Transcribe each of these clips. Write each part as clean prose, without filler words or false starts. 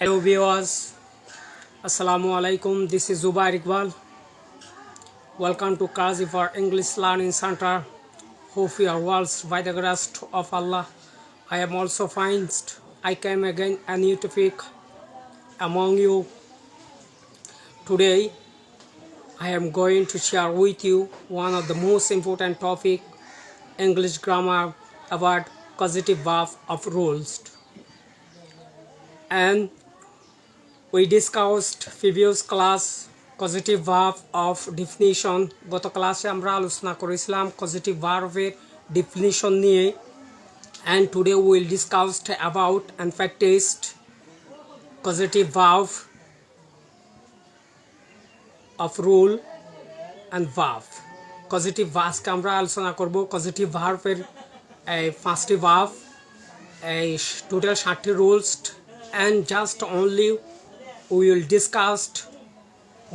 Hello viewers, Assalamu alaikum. This is Zubair Iqbal. Welcome to Crazy for English Learning Center. Hope you are well by the grace of Allah. I am also fine. I came again a new topic among you. Today I am going to share with you one of the most important topic, English grammar about causative verb of rules. And we discussed previous class causative verb of definition. গত ক্লাসে আমরা আলোচনা করেছিলাম causative verb এর definition নিয়ে, and today we will discuss about and practice causative verb of rule and verb. causative verb কে আমরা আলোচনা করব। causative verb এর পাঁচটি verb, টোটাল 60টি rules, and just only we will discuss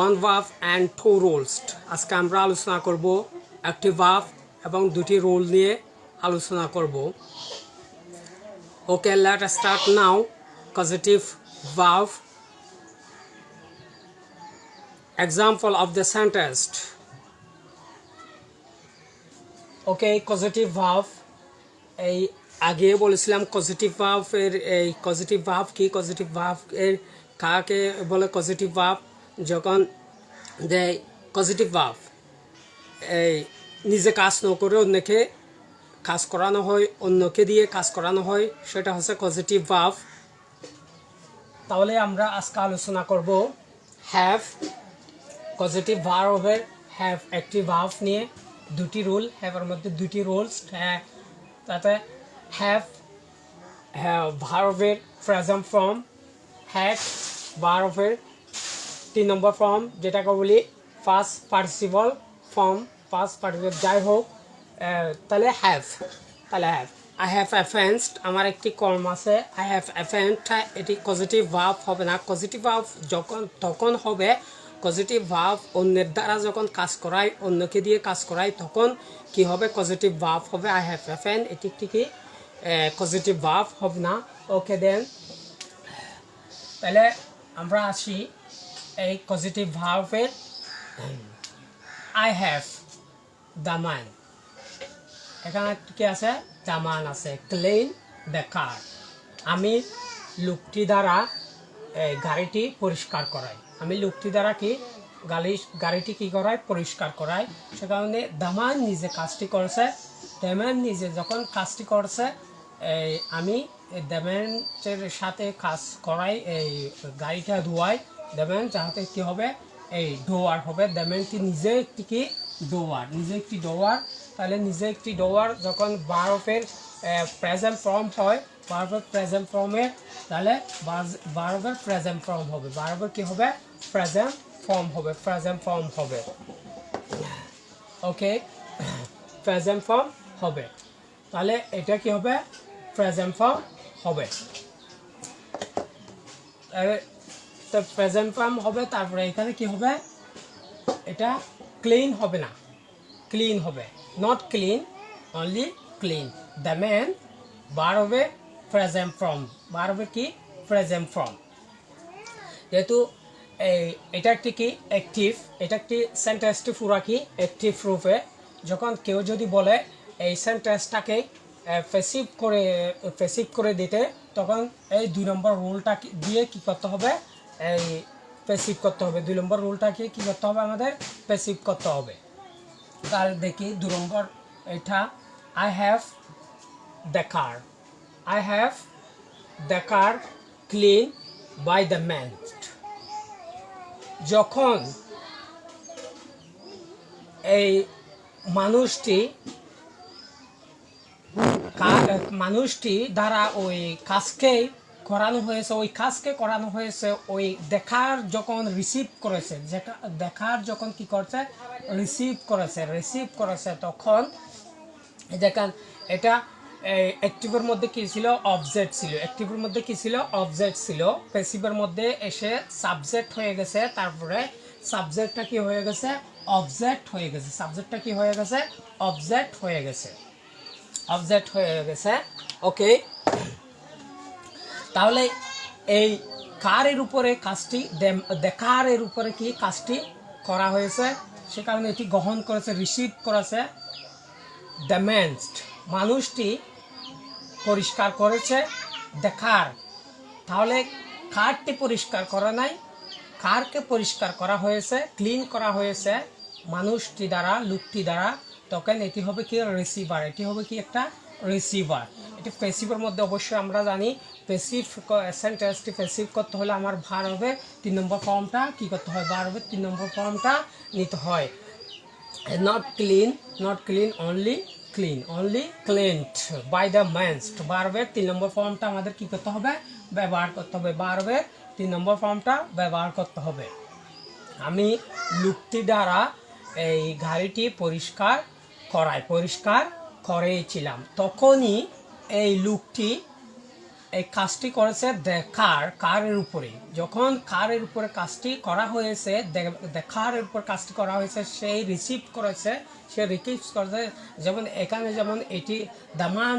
one verb and two rules. আজকে আমরা আলোচনা করব একটি verb এবং দুটি রুল নিয়ে আলোচনা করব। Okay, let us start now. Causative verb. Example of the sentence. Okay, causative verb. এই আগে বলেছিলাম causative verb এর causative verb কি, causative verb এর কাকে বলে causative verb, যখন দেয় causative verb নিজে কাজ না করে অন্যকে কাজ করানো হয়, অন্যকে দিয়ে কাজ করানো হয়, সেটা হচ্ছে causative verb। তাহলে আমরা আজকে আলোচনা করব have। causative verb এর have একটি verb নিয়ে দুটি রুল, have এর মধ্যে দুটি রুলস। তাতে have verb এর present form, had verb এর 3 নম্বর ফর্ম, যেটাকে বলি first participle form, first participle যাই হোক। তাহলে হ্যাভ আই হ্যাভ অ্যাফেন্সড, আমার একটি কর্ম আছে, আই হ্যাভ অ্যাফেন্সড, এটি পজিটিভ ভার্ব হবে না। পজিটিভ ভার্ব যখন তখন হবে, পজিটিভ ভার্ব অন্যের দ্বারা যখন কাজ করায়, অন্যকে দিয়ে কাজ করায়, তখন কি হবে? পজিটিভ ভার্ব হবে। আই হ্যাভ অ্যাফেন্ড এটি একটি কি পজিটিভ ভার্ব হবে না। ওকে দেন, তাহলে আমরা আসি এই পজিটিভ ভার্বের আই হ্যাভ দ্য মান। এখানে কি আছে? দ্য মান আছে। ক্লিন দ্য কার, আমি লোকটি দ্বারা গাড়িটি পরিষ্কার করাই। আমি লোকটি দ্বারা কি গাড়িটি কি করাই? পরিষ্কার করাই। সে কারণে দ্য মান নিজে কাজটি করছে। দ্য ম্যান নিজে যখন কাজটি করছে, আমি দ্য ম্যানের সাথে কাজ করাই, এই গাড়িটা ধোয়াই। দ্য ম্যান যাতে কী হবে? এই ডোয়ার হবে। দ্য ম্যানটি নিজে একটি কি ডোয়ার, নিজে একটি ডোয়ার। তাহলে নিজে একটি ডোয়ার যখন ভার্বের প্রেজেন্ট ফর্ম হয়, ভার্বের প্রেজেন্ট ফর্মে, তাহলে ভার্বের প্রেজেন্ট ফর্ম হবে। ভার্বের কি হবে? প্রেজেন্ট ফর্ম হবে, প্রেজেন্ট ফর্ম হবে। ওকে, প্রেজেন্ট ফর্ম হবে। তাহলে এটা কি হবে? প্রেজেন্ট ফর্ম হবে। তো প্রেজেন্ট ফর্ম হবে। তারপরে এখানে কি হবে? এটা ক্লিন হবে না, ক্লিন হবে। Not clean, only clean. The man verb হবে প্রেজেন্ট ফর্ম, ভার্ব হবে কি? Present form. যেহেতু এটা একটি কি অ্যাক্টিভ, এটা একটি সেন্টেন্সটি পুরা কি অ্যাক্টিভ রূপে। যখন কেউ যদি বলে এই সেন্টেন্সটাকে প্যাসিভ করে দিতে, তখন এই 2 নম্বর রুলটা দিয়ে কি করতে হবে? এই প্যাসিভ করতে হবে। 2 নম্বর রুলটাকে কি করতে হবে? আমাদের প্যাসিভ করতে হবে। তাহলে দেখি 2 নম্বর, এটা I have the car, I have the car clean by the man. যখন এই মানুষটি দ্বারা ওই কাজকে করানো হয়েছে, ওই কাজকে করানো হয়েছে, ওই দেখার যখন রিসিভ করেছে, দেখার যখন কি করছে? রিসিভ করেছে, তখন দেখেন এটা অ্যাক্টিভের মধ্যে কি ছিল? অবজেক্ট ছিল। অ্যাক্টিভের মধ্যে কি ছিল? অবজেক্ট ছিল। প্যাসিভের মধ্যে এসে সাবজেক্ট হয়ে গেছে। তারপরে সাবজেক্টটা কি হয়ে গেছে? অবজেক্ট হয়ে গেছে। সাবজেক্টটা কি হয়ে গেছে? অবজেক্ট হয়ে গেছে, অবজেক্ট হয়ে গেছে। ওকে, তাহলে এই কারের উপরে কাজটি দেখারের উপরে কি কাজটি করা হয়েছে, সে কারণে এটি গ্রহণ করেছে, রিসিভ করেছে। ড্যামেজড, মানুষটি পরিষ্কার করেছে দেখার। তাহলে কারটি পরিষ্কার করা নাই, কারকে পরিষ্কার করা হয়েছে, ক্লিন করা হয়েছে মানুষটি দ্বারা, লোকটি দ্বারা, তখন এটি হবে কি রিসিভার, এটি হবে কি একটা রিসিভার। এটি প্যাসিভের মধ্যে অবশ্যই আমরা জানি প্যাসিভ সেন্টেন্সটি প্যাসিভ করতে হলে আমার ভার হবে 3 নম্বর ফর্মটা কি করতে হয়, ভার হবে 3 নম্বর ফর্মটা নিতে হয়। Not clean only cleaned by the means, ভার্বের 3 নম্বর ফর্মটা আমাদের কি করতে হবে, ব্যবহার করতে হবে। ভার্বের 3 নম্বর ফর্মটা ব্যবহার করতে হবে। আমি লোকটি দ্বারা এই গাড়িটি পরিষ্কার করেছিলাম। তখনই এই লোকটি এই কাজটি করেছে কারের উপরে। যখন কারের উপরে কাজটি করা হয়েছে, দেখারের উপর কাজটি করা হয়েছে, সেই রিসিভ করেছে, সে রিসিভ করেছে। যেমন এখানে যেমন এটি দামান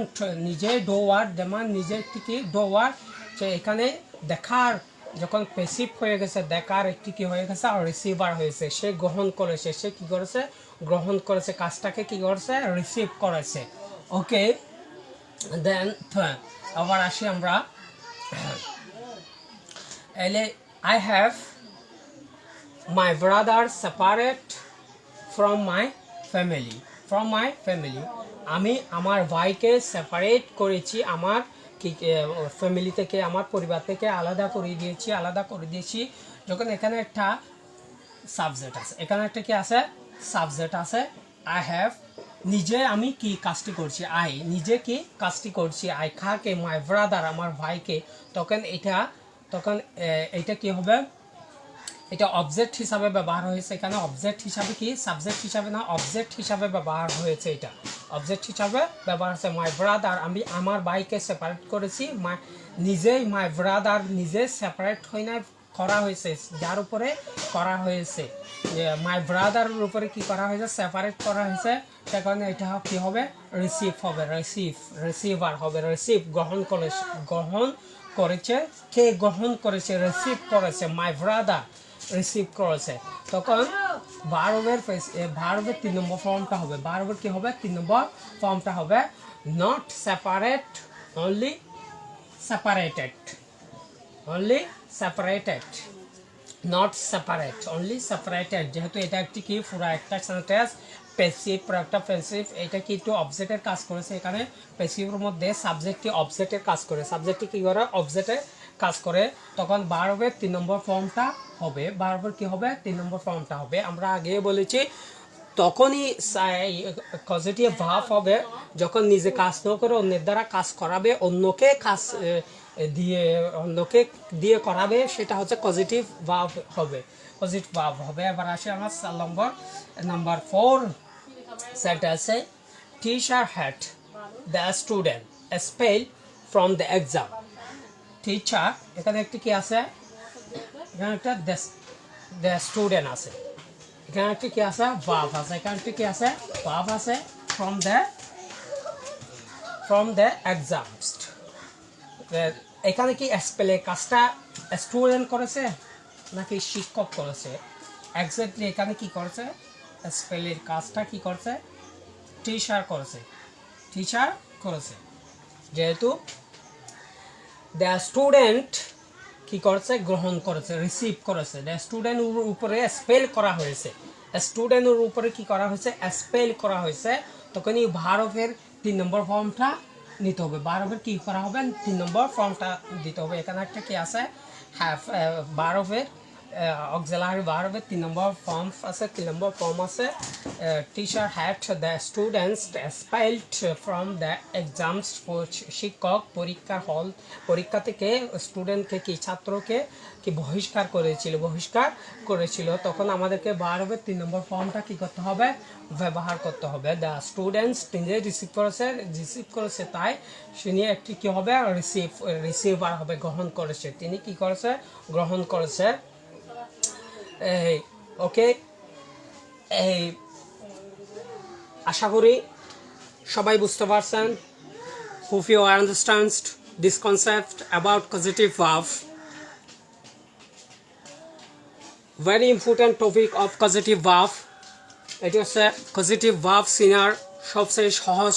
নিজে ডোয়ার, দামান নিজের থেকে ডোয়ার, সে এখানে দেখার যখন প্যাসিভ হয়ে গেছে, দেখার একটি কি হয়ে গেছে আর রিসিভার হয়েছে, সে গ্রহণ করেছে, সে কি করেছে গ্রহণ করেছে, কাজটাকে কি করেছে রিসিভ করেছে। ওকে, দেন আবার আসি আমরা, এলে I have my brother separate from my family, আমি আমার ভাইকে সেপারেট করেছি, আমার ফ্যামিলি থেকে, আমার পরিবার থেকে আলাদা করে দিয়েছি। যখন এখানে একটা সাবজেক্ট আছে, এখানে একটা কি আছে সাবজেক্ট আছে, আই হ্যাভ, নিজে আমি কি কাজটি করছি, আই নিজে কি কাজটি করছি, আই কাকে, মাই ব্রাদার আমার ভাইকে, তখন এটা কি হবে, এটা অবজেক্ট হিসাবে ব্যবহার হয়েছে। এখানে অবজেক্ট হিসাবে কি সাবজেক্ট হিসাবে না, অবজেক্ট হিসাবে ব্যবহার হয়েছে, এটা অবজেক্ট হিসাবে ব্যবহার হয়েছে। মাই ব্রাদার, আমি আমার ভাইকে সেপারেট করেছি, মাই ব্রাদার নিজে সেপারেট হয় না, করা হয়েছে, যার উপরে করা হয়েছে, মাই ব্রাদারের উপরে কি করা হয়েছে, সেপারেট করা হয়েছে, সে কারণে এটা কি হবে রিসিভ হবে, রিসিভার হবে। রিসিভ গ্রহণ করেছে, কে গ্রহণ করেছে, রিসিভ করেছে, মাই ব্রাদার রিসিভ করেছে। তখন ভার্বের 3 নম্বর ফর্মটা হবে, ভার্বের কি হবে 3 নম্বর ফর্মটা হবে not separate, only separated, not separate, only separated। যেহেতু এটা একটি কি পুরো একটা সেন্টেন্স প্যাসিভ, একটা প্যাসিভ, এটা কি একটু অবজেক্টের কাজ করেছে। এখানে প্যাসিভের মধ্যে সাবজেক্টটি অবজেক্টের কাজ করে, সাবজেক্টটি কি করে অবজেক্টের কাজ করে, তখন ভার্বের 3 নম্বর ফর্মটা হবে, ভার্বের কি হবে 3 নম্বর ফর্মটা হবে। আমরা আগে বলেছি তখনই কজেটিভ ভার্ব হবে যখন নিজে কাজ না করে অন্যের দ্বারা কাজ করাবে, অন্যকে কাজ দিয়ে করাবে, সেটা হচ্ছে পজিটিভ ভার্ব হবে। এবার আসি আমার নাম্বার 4 সেন্টেন্সে, teacher had the student expel from the exam. Teacher, এখানে একটি কি আছে, এখানে একটা দ্য স্টুডেন্ট আছে, এখানে একটি কি আছে ভার্ব আছে, এখানে একটি কি আছে ভার্ব আছে, ফ্রম দ্য এক্সামস। এখানে কি এক্সপেলের কাজটা স্টুডেন্ট করেছে নাকি শিক্ষক করেছে? এক্স্যাক্টলি এখানে কি করেছে, স্পেলের কাজটা কি করেছে টিচার করেছে। যেহেতু দ্য স্টুডেন্ট কি করেছে গ্রহণ করেছে, রিসিভ করেছে, দ্য স্টুডেন্টের উপরে স্পেল করা হয়েছে, স্টুডেন্টের উপরে কি করা হয়েছে স্পেল করা হয়েছে, তখনই ভার্বের 3 নম্বর ফর্মটা নিতে হবে। ভার্বের কি করা হবে 3 নম্বর ফর্মটা দিতে হবে। এখানে একটা কি আছে হ্যাভ, ভার্বের অক্সিলারি ভার্বের 3 নম্বর ফর্ম আছে, 3 নম্বর ফর্ম আছে। Teacher had the students expelled from the exams, শিক্ষক পরীক্ষা থেকে স্টুডেন্টকে কি ছাত্রকে কি বহিষ্কার করেছিল। তখন আমাদেরকে ভার্বের 3 নম্বর ফর্মটা কি করতে হবে ব্যবহার করতে হবে। দ্য স্টুডেন্টস তিনি রিসিভ করেছে তাই সে নিয়ে একটি কি হবে রিসিভার হবে, গ্রহণ করেছে, তিনি কি করেছে গ্রহণ করেছে। ওকে, এই আশা করি সবাই বুঝতে পারছেন। Hope you understand this concept about causative verb. very important topic of causative verb. এটি হচ্ছে causative verb চেনার সবচেয়ে সহজ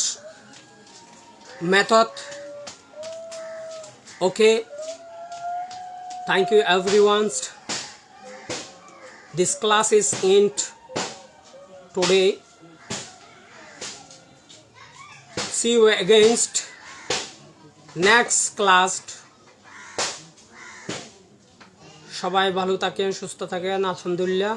method. Okay, thank you everyone. This class is end today. See you against next class. সবাই ভালো থাকেন, সুস্থ থাকেন, আলহামদুলিল্লাহ।